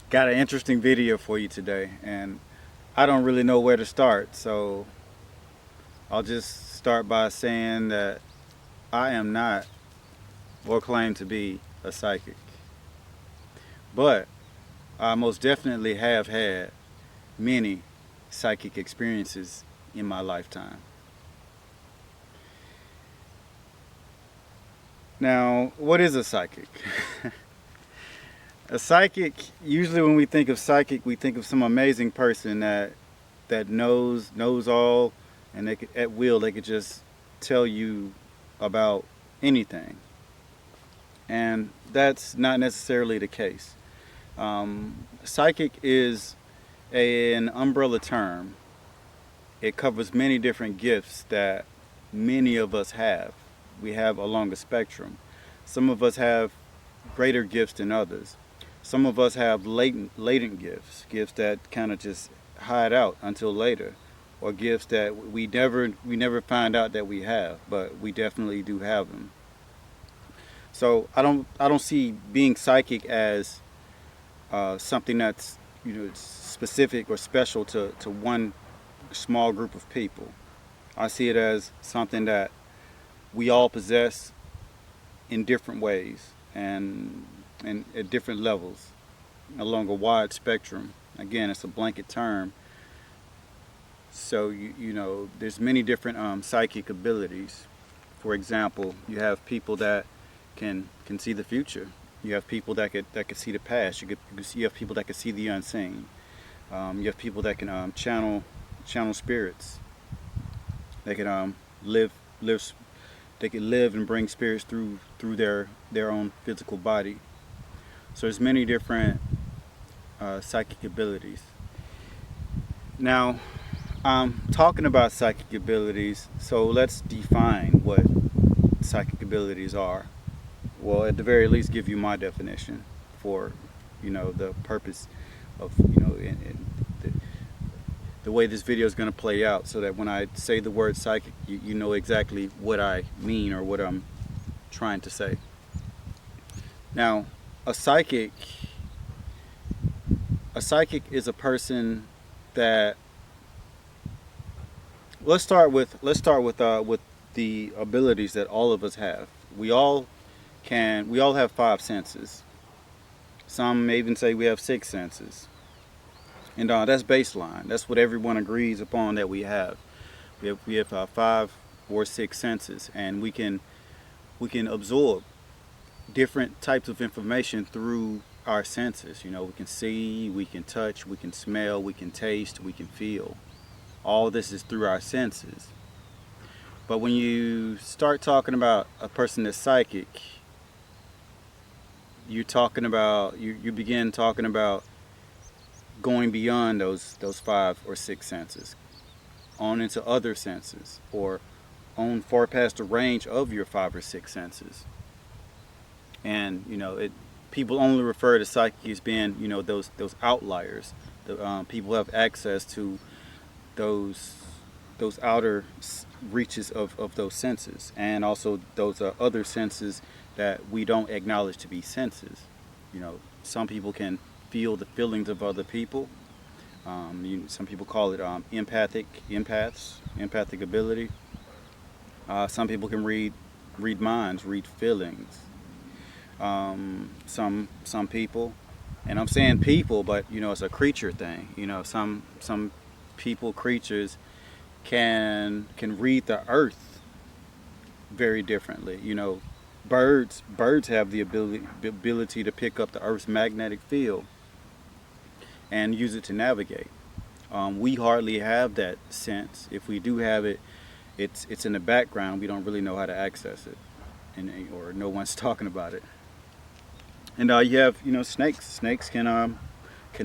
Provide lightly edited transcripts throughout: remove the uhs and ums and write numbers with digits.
Got an interesting video for you today, and I don't really know where to start, so I'll just start by saying that I am not or claim to be a psychic, but I most definitely have had many psychic experiences in my lifetime. Now, what is a psychic? A psychic, usually when we think of psychic, we think of some amazing person that knows all, and they could, at will they could just tell you about anything, and that's not necessarily the case. Psychic is an umbrella term. It covers many different gifts that many of us have. We have along a spectrum. Some of us have greater gifts than others. Some of us have latent gifts that kind of just hide out until later, or gifts that we never find out that we have, but we definitely do have them. So I don't see being psychic as something that's specific or special to one small group of people. I see it as something that we all possess in different ways and at different levels along a wide spectrum. Again, it's a blanket term. So there's many different psychic abilities. For example, you have people that can see the future. You have people that could see the past. You have people that can see the unseen. You have people that can channel spirits. They can live. They can live and bring spirits through their own physical body. So there's many different psychic abilities. Now, I'm talking about psychic abilities, so let's define what psychic abilities are. Well, at the very least, give you my definition for the purpose of the way this video is going to play out, so that when I say the word psychic, you know exactly what I mean or what I'm trying to say. Now, a psychic is a person that, let's start with the abilities that all of us have. We all have five senses. Some may even say we have six senses. And that's baseline. That's what everyone agrees upon that we have. We have five or six senses, and we can absorb different types of information through our senses. We can see, we can touch, we can smell, we can taste, we can feel. All this is through our senses. But when you start talking about a person that's psychic, you begin talking about going beyond those five or six senses, on into other senses, or on far past the range of your five or six senses. And people only refer to psychic as being those outliers. People have access to those outer reaches of those senses, and also those other senses that we don't acknowledge to be senses. Some people can feel the feelings of other people. Some people call it empathic ability. Some people can read minds, read feelings. Some people, and I'm saying people, but it's a creature thing. Some people, creatures can read the earth very differently. Birds have the ability to pick up the earth's magnetic field and use it to navigate. We hardly have that sense. If we do have it, it's in the background. We don't really know how to access it, or no one's talking about it. And you have snakes. Snakes can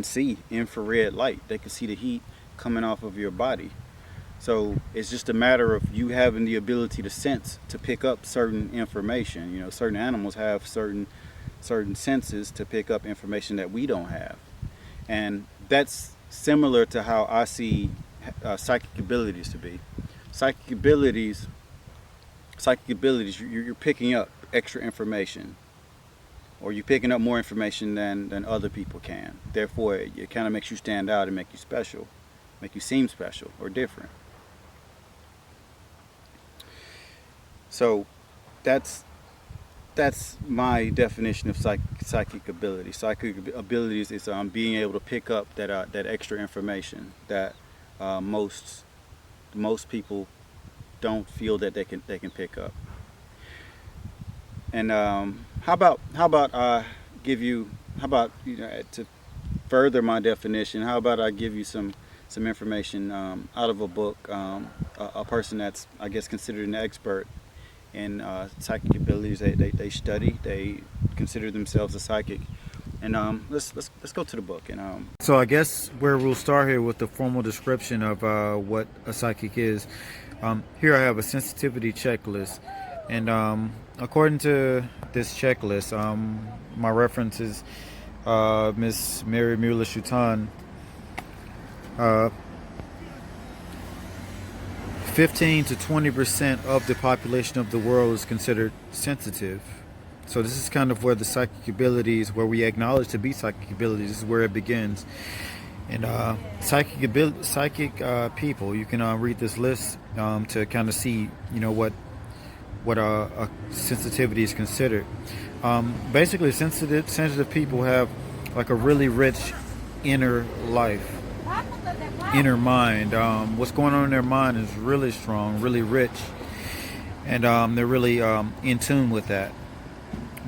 see infrared light. They can see the heat coming off of your body. So it's just a matter of you having the ability to sense, to pick up certain information. Certain animals have certain senses to pick up information that we don't have. And that's similar to how I see psychic abilities to be. Psychic abilities, you're picking up extra information, or you're picking up more information than other people can. Therefore, it kind of makes you stand out and make you special, make you seem special or different. So that's my definition of psychic ability. Psychic abilities is being able to pick up that extra information that most people don't feel that they can pick up. And how about to further my definition? How about I give you some information out of a book, a person that's, I guess, considered an expert in psychic abilities. They study, they consider themselves a psychic. And let's go to the book. And so I guess where we'll start here with the formal description of what a psychic is. Here I have a sensitivity checklist, and according to this checklist, my reference is Miss Mary Mueller-Schutan. 15 to 20% of the population of the world is considered sensitive. So this is kind of where the psychic abilities, where we acknowledge to be psychic abilities, this is where it begins. And psychic people, you can read this list to kind of see, what a sensitivity is considered. Basically, sensitive people have like a really rich inner life, inner mind. What's going on in their mind is really strong, really rich, and they're really in tune with that.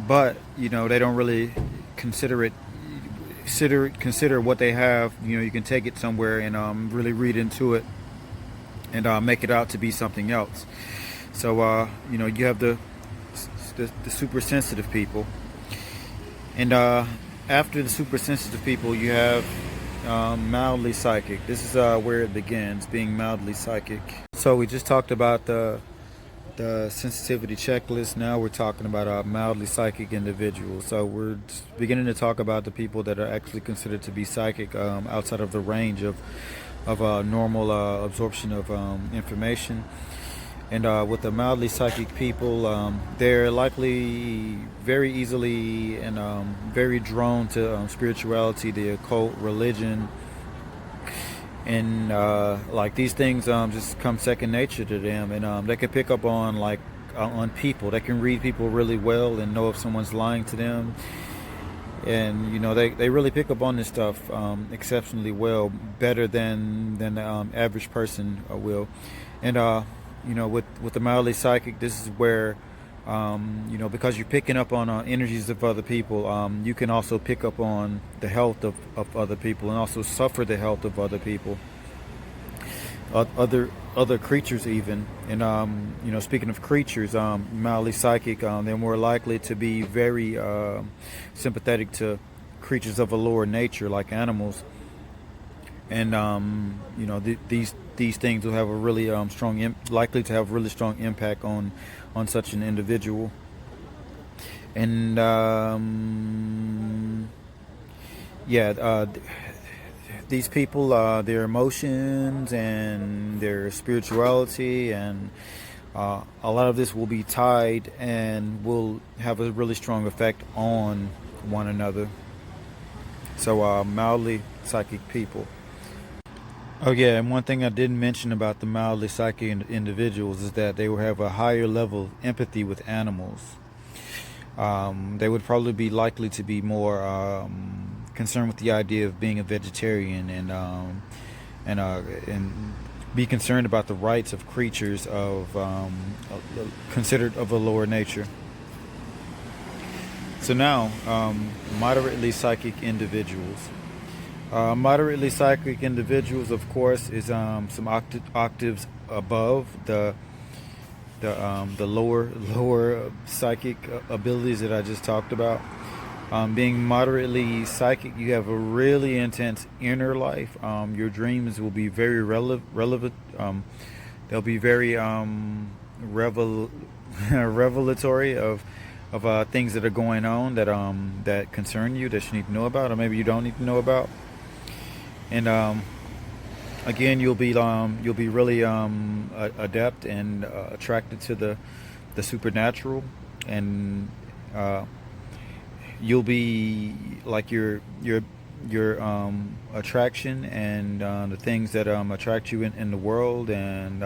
But they don't really consider what they have. You can take it somewhere and really read into it and make it out to be something else. So you have the super sensitive people, and after the super sensitive people, you have mildly psychic. This is where it begins, being mildly psychic. So we just talked about the sensitivity checklist. Now we're talking about mildly psychic individuals. So we're beginning to talk about the people that are actually considered to be psychic outside of the range of normal absorption of information. And with the mildly psychic people, they're likely very easily and very drawn to spirituality, the occult, religion, and like these things just come second nature to them. And they can pick up on on people. They can read people really well and know if someone's lying to them. And they really pick up on this stuff exceptionally well, better than the average person will. And with the mildly psychic, this is where because you're picking up on energies of other people, you can also pick up on the health of other people, and also suffer the health of other people, other creatures even. And speaking of creatures, mildly psychic, they're more likely to be very sympathetic to creatures of a lower nature, like animals. And these things will have a really likely to have really strong impact on such an individual. And these people, their emotions and their spirituality and a lot of this will be tied and will have a really strong effect on one another. So mildly psychic people. Oh yeah, and one thing I didn't mention about the mildly psychic individuals is that they will have a higher level of empathy with animals. They would probably be likely to be more concerned with the idea of being a vegetarian and be concerned about the rights of creatures considered of a lower nature. So now, moderately psychic individuals. Moderately psychic individuals, of course, is some octaves above the lower psychic abilities that I just talked about. Being moderately psychic, you have a really intense inner life. Your dreams will be very relevant. They'll be very revelatory of things that are going on that concern you, that you need to know about, or maybe you don't need to know about. And again, you'll be really adept and attracted to the supernatural, and you'll be like your attraction and the things that attract you in the world, and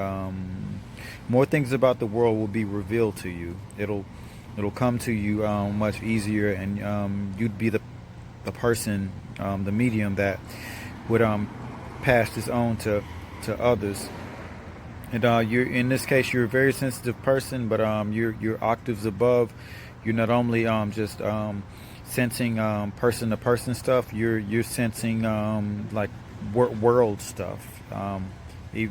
more things about the world will be revealed to you. It'll come to you much easier, and you'd be the person, the medium that would pass this on to others. And you're in this case, you're a very sensitive person, but you're octaves above. You're not only just sensing person to person stuff. You're sensing like world stuff, e-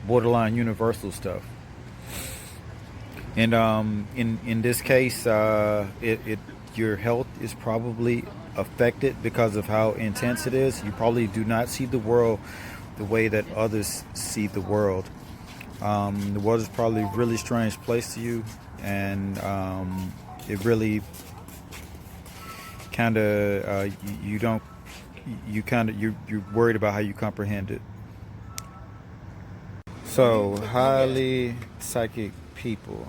borderline universal stuff. And in this case, it your health is probably affected because of how intense it is. You probably do not see the world the way that others see the world. The world is probably a really strange place to you, and it really kind of you don't you kind of you're worried about how you comprehend it. So highly psychic people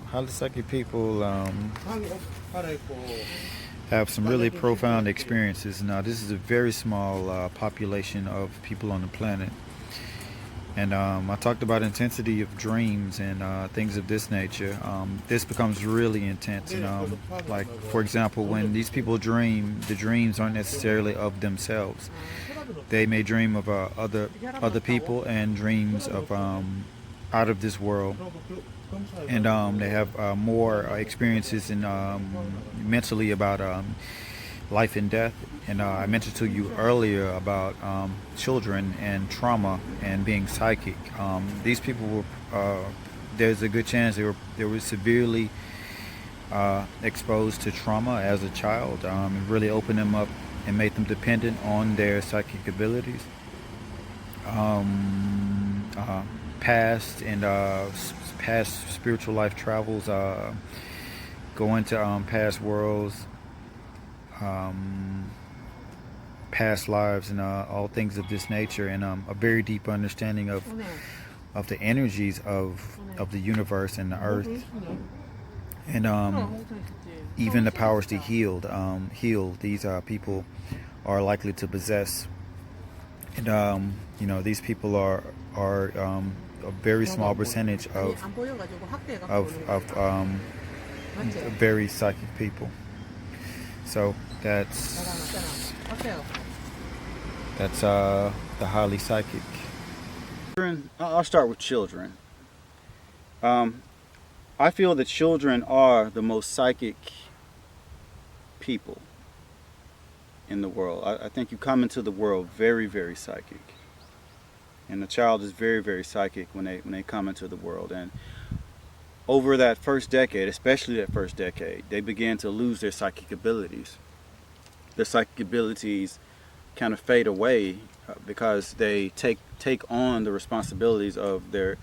have some really profound experiences. Now, this is a very small population of people on the planet. And I talked about intensity of dreams and things of this nature. This becomes really intense. And, like, for example, when these people dream, the dreams aren't necessarily of themselves. They may dream of other people and dreams of out of this world. And they have more experiences in mentally about life and death. And I mentioned to you earlier about children and trauma and being psychic. These people were there's a good chance they were severely exposed to trauma as a child. It really opened them up and made them dependent on their psychic abilities. Past and past spiritual life travels, go into past worlds, past lives, and all things of this nature, and a very deep understanding of the energies of the universe and the earth, and even the powers to heal. These people are likely to possess, and these people are a very small percentage of very psychic people. So that's the highly psychic. I'll start with children. I feel that children are the most psychic people in the world. I think you come into the world very, very psychic. And the child is very, very psychic when they come into the world. And over that first decade, especially that first decade, they begin to lose their psychic abilities. Their psychic abilities kind of fade away because they take on the responsibilities of their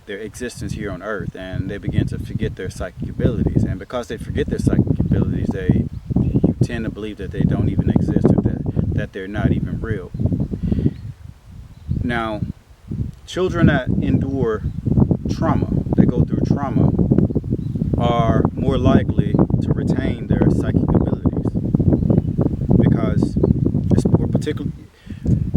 existence here on Earth, and they begin to forget their psychic abilities. And because they forget their psychic abilities, you tend to believe that they don't even exist, or that they're not even real. Now, children that endure trauma, that go through trauma, are more likely to retain their psychic abilities because it's more particular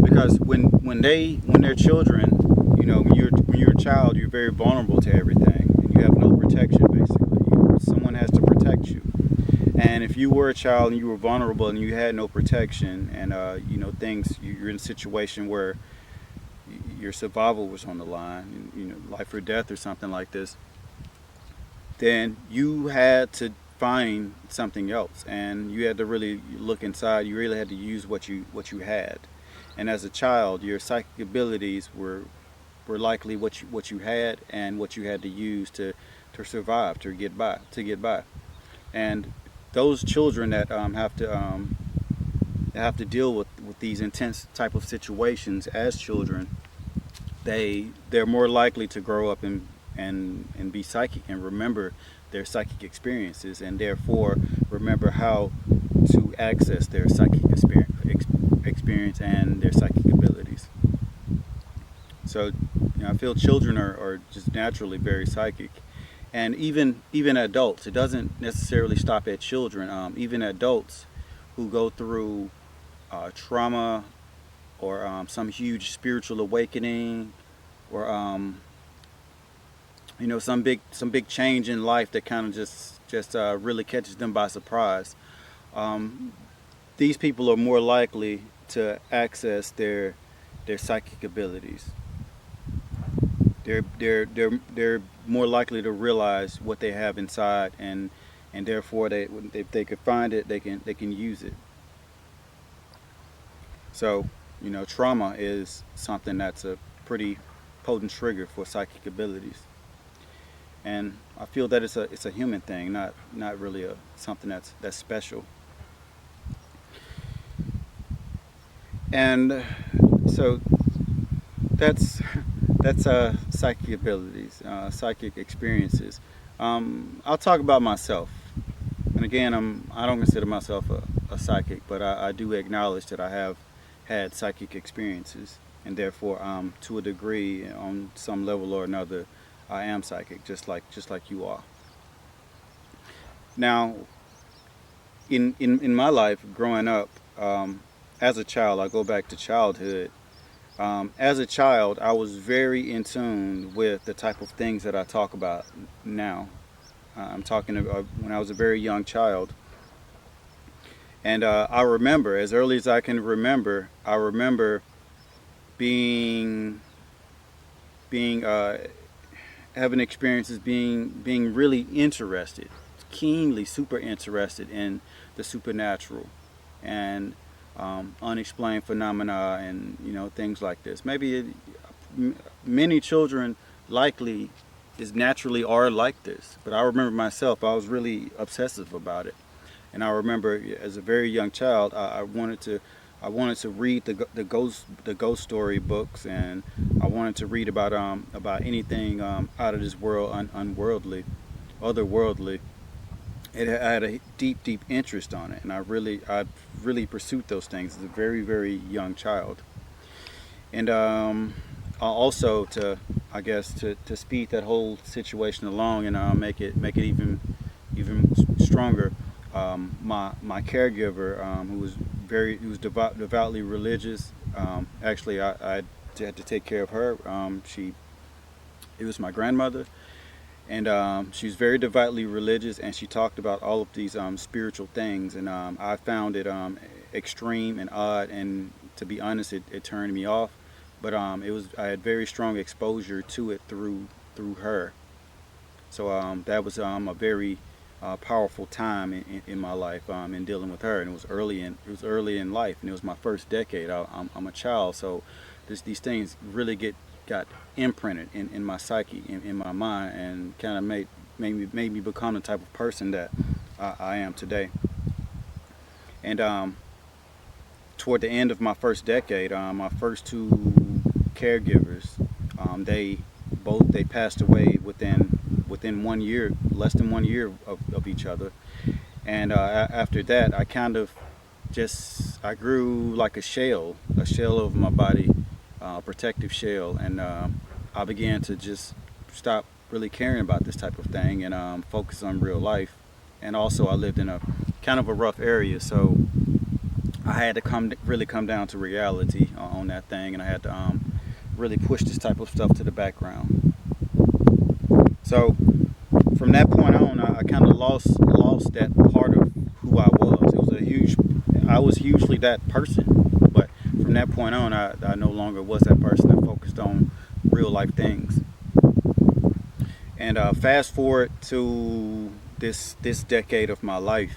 because when they're children, when you're a child, you're very vulnerable to everything, and you have no protection. Basically, someone has to protect you. And if you were a child and you were vulnerable and you had no protection, and you're in a situation where your survival was on the line, life or death or something like this, then you had to find something else, and you had to really look inside. You really had to use what you had. And as a child, your psychic abilities were likely what you had and what you had to use to survive, to get by. And those children that have to deal with these intense type of situations as children, they're more likely to grow up and be psychic and remember their psychic experiences, and therefore remember how to access their psychic experience and their psychic abilities. So I feel children are just naturally very psychic, and even adults. It doesn't necessarily stop at children. Even adults who go through trauma or some huge spiritual awakening or some big change in life that kind of just really catches them by surprise. Um, these people are more likely to access their psychic abilities. They're more likely to realize what they have inside, and therefore if they could find it, they can use it. So, trauma is something that's a pretty potent trigger for psychic abilities, and I feel that it's a human thing, not really a something that's special. And so that's that's psychic abilities, psychic experiences. I'll talk about myself, and again, I don't consider myself a psychic, but I do acknowledge that I have had psychic experiences, and therefore, to a degree, on some level or another, I am psychic, just like you are. Now, in my life, growing up, as a child, I go back to childhood. As a child, I was very in tune with the type of things that I talk about now. I'm talking about when I was a very young child. And I remember, as early as I can remember, I remember being, being, having experiences being really interested, keenly super interested in the supernatural and unexplained phenomena and things like this. Many children likely is naturally are like this, but I remember myself, I was really obsessive about it. And I remember as a very young child, I wanted to read the ghost story books, and I wanted to read about anything out of this world, unworldly, otherworldly. I had a deep interest on it, and I really pursued those things as a very very young child. And also I guess to speed that whole situation along and make it even stronger. My caregiver, who was devoutly religious. Actually, I had to take care of her. It was my grandmother, and she was very devoutly religious, and she talked about all of these spiritual things, and I found it extreme and odd, and to be honest, it turned me off. But I had very strong exposure to it through her. So that was a very powerful time in my life in dealing with her, and it was early in life, and it was my first decade. I'm a child, so these things really got imprinted in my psyche, in my mind, and kind of made me become the type of person that I am today. And toward the end of my first decade, my first two caregivers, they passed away within 1 year, less than 1 year of each other. And after that, I grew like a shell of my body, a protective shell, and I began to just stop really caring about this type of thing and focus on real life. And also, I lived in a kind of a rough area, so I had to really come down to reality on that thing, and I had to really push this type of stuff to the background. So from that point on, I kind of lost that part of who I was. I was hugely that person, but from that point on, I no longer was that person. I focused on real life things. And fast forward to this decade of my life.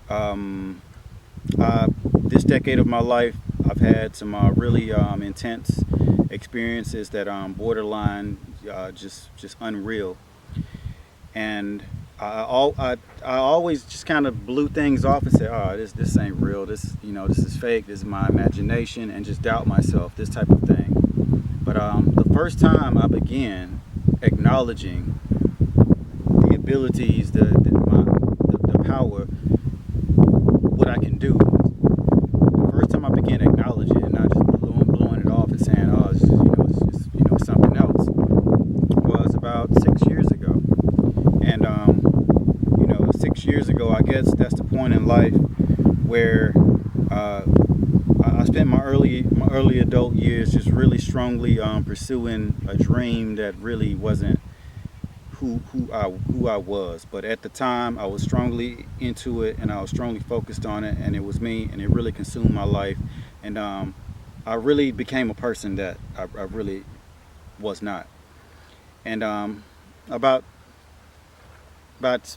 Um, this decade of my life, I've had some really intense experiences that borderline just unreal. And I always just kind of blew things off and said, "Oh, this ain't real. This is fake. This is my imagination," and just doubt myself. This type of thing. But the first time I began acknowledging the abilities, the power, what I can do. The first time I began acknowledging it and not just blowing it off and saying, "Oh, it's just something else," was about 6 years ago. And 6 years ago, I guess that's the point in life where I spent my early adult years just really strongly pursuing a dream that really wasn't who I was. But at the time, I was strongly into it, and I was strongly focused on it, and it was me, and it really consumed my life, and I really became a person that I really was not. And about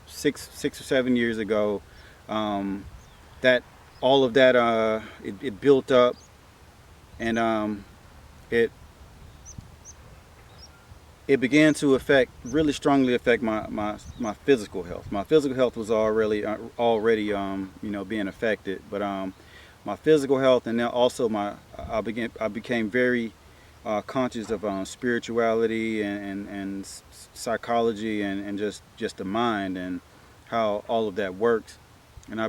six or 7 years ago, um, that all of that it built up, and it it began to really strongly affect my physical health. My physical health was already being affected, but my physical health, and then also I became very conscious of spirituality and psychology, and just the mind and how all of that works. And I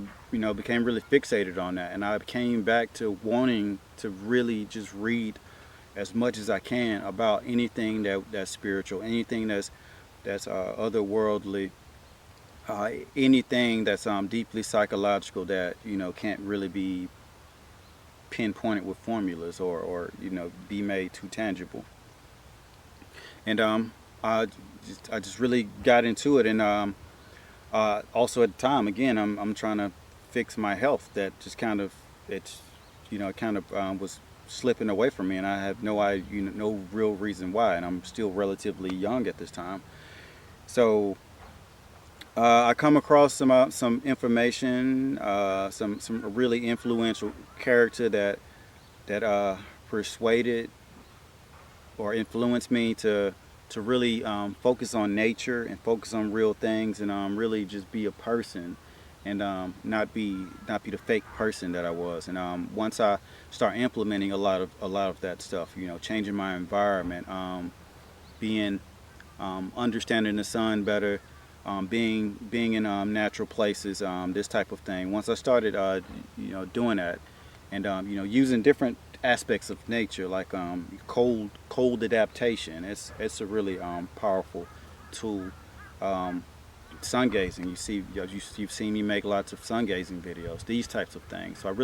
became really fixated on that, and I came back to wanting to really just read as much as I can about anything that's spiritual, anything that's otherworldly, anything that's deeply psychological that can't really be pinpointed with formulas, or be made too tangible. And I I just really got into it, and also at the time, again, I'm trying to fix my health that just kind of it's it kind of was slipping away from me, and I have no real reason why, and I'm still relatively young at this time. So I come across some information, some really influential character that persuaded or influenced me to really focus on nature and focus on real things, and really just be a person, and not be the fake person that I was. And once I start implementing a lot of that stuff, changing my environment, being understanding the sun better, being in natural places, this type of thing. Once I started, doing that, and using different aspects of nature, like cold adaptation. It's a really powerful tool. Um, Sun gazing. You've seen me make lots of sun gazing videos. These types of things. So I really